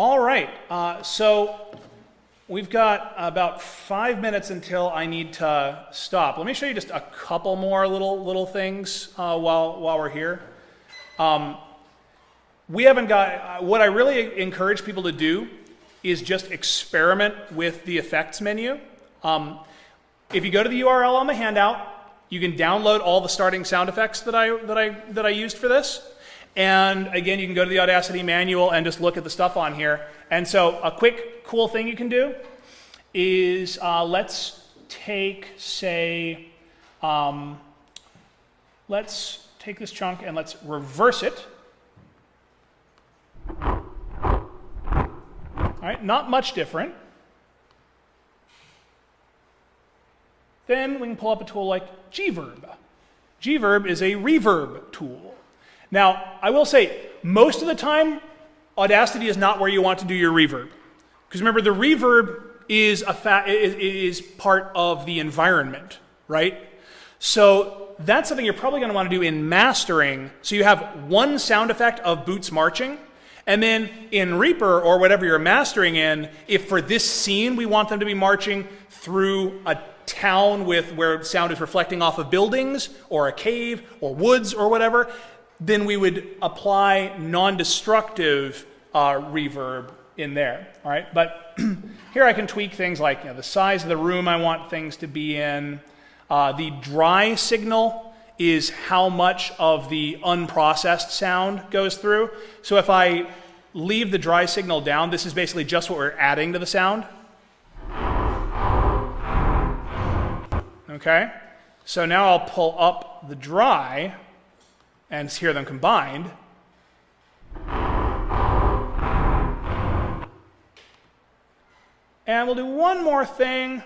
All right, so we've got about 5 minutes until I need to stop. Let me show you just a couple more little things while we're here. We haven't got, what I really encourage people to do is just experiment with the effects menu. If you go to the URL on the handout, you can download all the starting sound effects that I used for this. And again, you can go to the Audacity manual and just look at the stuff on here. And so a quick cool thing you can do is let's take, say, let's take this chunk and let's reverse it. All right, not much different. Then we can pull up a tool like Gverb. Gverb is a reverb tool. Now, I will say, most of the time, Audacity is not where you want to do your reverb. Because remember, the reverb is part of the environment, right? So that's something you're probably going to want to do in mastering. So you have one sound effect of boots marching, and then in Reaper, or whatever you're mastering in, if for this scene we want them to be marching through a town where sound is reflecting off of buildings, or a cave, or woods, or whatever, then we would apply non-destructive reverb in there, all right? But here I can tweak things like the size of the room I want things to be in. The dry signal is how much of the unprocessed sound goes through. So if I leave the dry signal down, this is basically just what we're adding to the sound. Okay? So now I'll pull up the dry and hear them combined. And we'll do one more thing.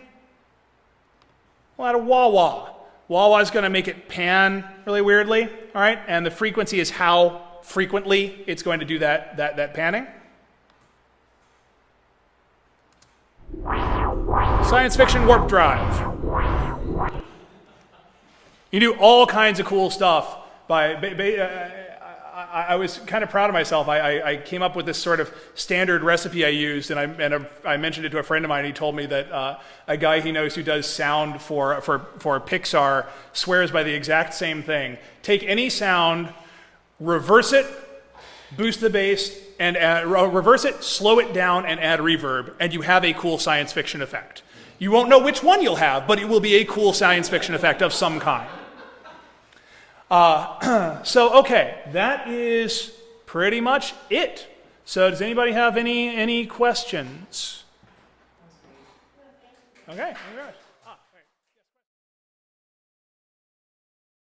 We'll add a wah-wah. Wah-wah is going to make it pan really weirdly, all right? And the frequency is how frequently it's going to do that panning. Science fiction warp drive. You do all kinds of cool stuff. I was kind of proud of myself. I came up with this sort of standard recipe I used, and I mentioned it to a friend of mine. He told me that a guy he knows who does sound for Pixar swears by the exact same thing. Take any sound, reverse it, boost the bass, and reverse it, slow it down, and add reverb, and you have a cool science fiction effect. You won't know which one you'll have, but it will be a cool science fiction effect of some kind. So, okay, that is pretty much it. So does anybody have any questions? Okay, all right.